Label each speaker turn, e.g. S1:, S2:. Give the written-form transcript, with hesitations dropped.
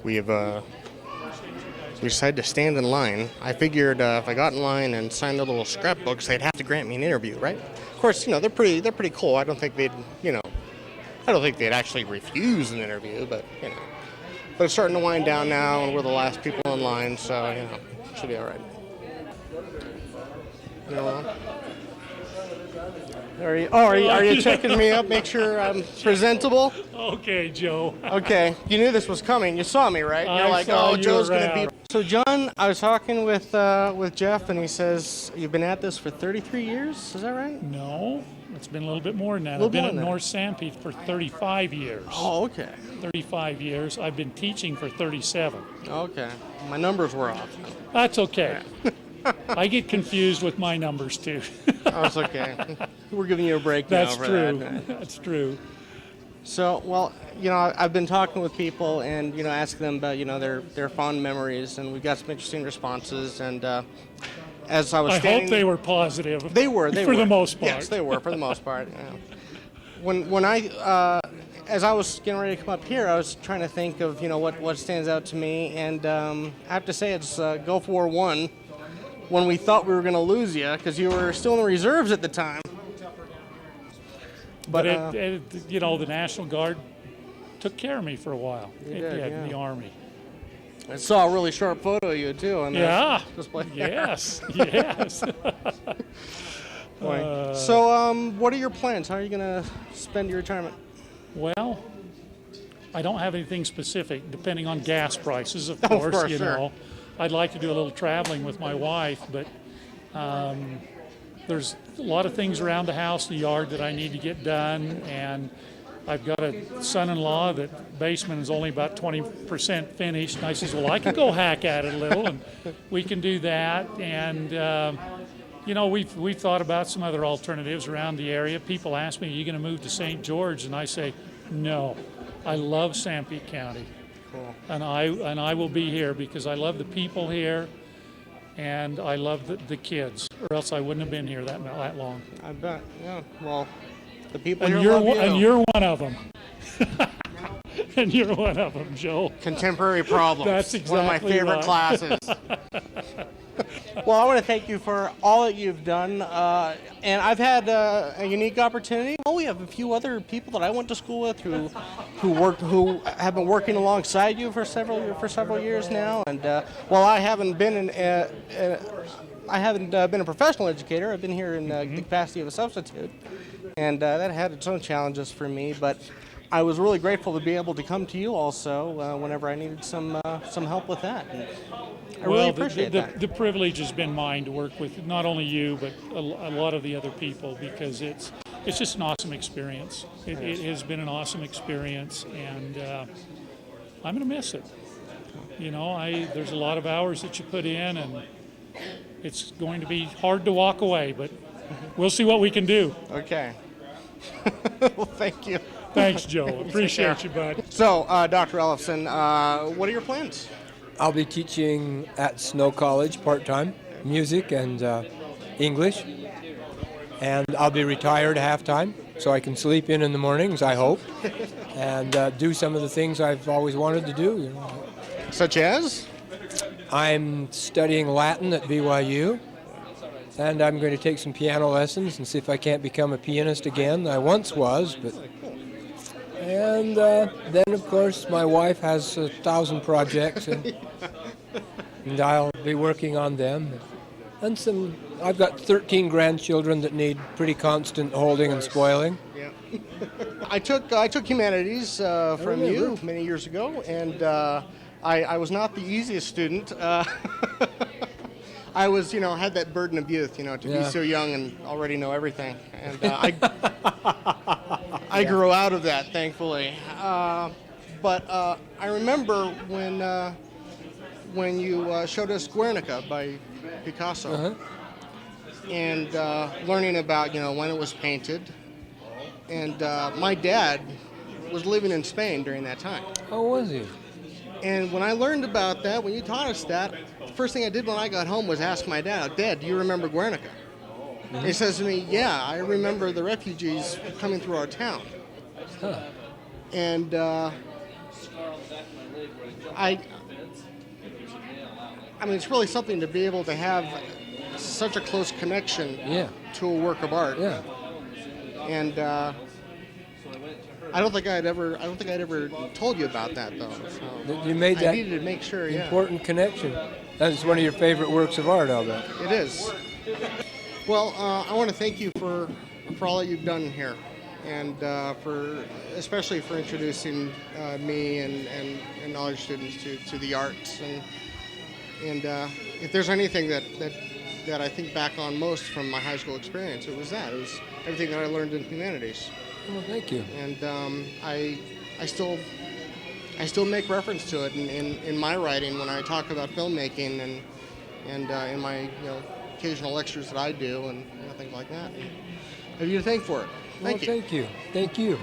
S1: we decided to stand in line. I figured if I got in line and signed their little scrapbooks, they'd have to grant me an interview, right? Of course, they're pretty cool. I don't think they'd actually refuse an interview, but But it's starting to wind down now, and we're the last people in line, so should be all right. Are you checking me up? Make sure I'm presentable.
S2: Okay, Joe.
S1: Okay, you knew this was coming. You saw me, right? You're like, oh, Joe's going to be. So, John, I was talking with Jeff, and he says you've been at this for 33 years. Is that right?
S2: No, it's been a little bit more than that. I've been at North Sanpete for 35 years.
S1: Oh, okay.
S2: 35 years. I've been teaching for 37.
S1: Okay, my numbers were off.
S2: That's okay. I get confused with my numbers too.
S1: Oh, it's okay. We're giving you a break now.
S2: That's true. That's true.
S1: So, well, I've been talking with people and, asking them about, their fond memories, and we got some interesting responses. And as I was
S2: I hope they were positive.
S1: They were.
S2: For the most part.
S1: Yes, they were, for the most part. When as I was getting ready to come up here, I was trying to think of, what stands out to me. And I have to say it's Gulf War I, when we thought we were going to lose you, because you were still in the reserves at the time.
S2: But the National Guard took care of me for a while. In the Army.
S1: I saw a really sharp photo of you, too. On display.
S2: Yes, yes.
S1: So, what are your plans? How are you going to spend your retirement?
S2: Well, I don't have anything specific, depending on gas prices, of course,
S1: sure.
S2: I'd like to do a little traveling with my wife, but there's a lot of things around the house, the yard, that I need to get done, and I've got a son-in-law that basement is only about 20% finished, and I says, well, I can go hack at it a little, and we can do that, and we've thought about some other alternatives around the area. People ask me, are you going to move to St. George? And I say, no, I love Sanpete County. Cool. And I will be here because I love the people here, and I love the kids, or else I wouldn't have been here that long.
S1: I bet. Yeah. Well, the people
S2: here
S1: love you.
S2: And you're one of them. And you're one of them, Joe.
S1: Contemporary Problems.
S2: That's exactly
S1: one of my favorite classes. Well, I want to thank you for all that you've done, and I've had a unique opportunity. Well, we have a few other people that I went to school with who have been working alongside you for several years now. And while I haven't been a professional educator, I've been here in the capacity of a substitute, and that had its own challenges for me. But I was really grateful to be able to come to you also whenever I needed some help with that. And I really appreciate that.
S2: The privilege has been mine to work with not only you, but a lot of the other people, because it's just an awesome experience. It has been an awesome experience, and I'm going to miss it. There's a lot of hours that you put in, and it's going to be hard to walk away, but we'll see what we can do.
S1: Okay. Well, thank you.
S2: Thanks, Joe. Appreciate you, bud.
S1: So, Dr. Ellefsen, what are your plans?
S3: I'll be teaching at Snow College part-time, music and English. And I'll be retired half-time, so I can sleep in the mornings, I hope, and do some of the things I've always wanted to do.
S1: Such as?
S3: I'm studying Latin at BYU, and I'm going to take some piano lessons and see if I can't become a pianist again. I once was, but... And then, of course, my wife has 1,000 projects, and I'll be working on them. And I've got 13 grandchildren that need pretty constant holding and spoiling.
S1: Yeah. I took humanities from you many years ago, and I was not the easiest student. I was, had that burden of youth, to be so young and already know everything. And I grew out of that, thankfully. But I remember when you showed us Guernica by Picasso, and learning about, when it was painted. And my dad was living in Spain during that time.
S3: How was he?
S1: And when I learned about that, when you taught us that, the first thing I did when I got home was ask my dad, Dad, do you remember Guernica? Mm-hmm. He says to me, yeah, I remember the refugees coming through our town.
S3: Huh.
S1: And I mean, it's really something to be able to have such a close connection
S3: Yeah.
S1: to a work of art.
S3: Yeah.
S1: And I don't think I'd ever told you about that though. So
S3: You made
S1: I
S3: that
S1: needed to make sure. Yeah,
S3: important connection. That's one of your favorite works of art, I'll bet.
S1: it is. Well, I want to thank you for all that you've done here, and especially for introducing me and other students to the arts. And if there's anything that I think back on most from my high school experience, it was everything that I learned in humanities.
S3: Well, thank you.
S1: And I still make reference to it in my writing when I talk about filmmaking and in my occasional lectures that I do and things like that. And I have you to thank for it. Thank you.
S3: Thank you. Thank you.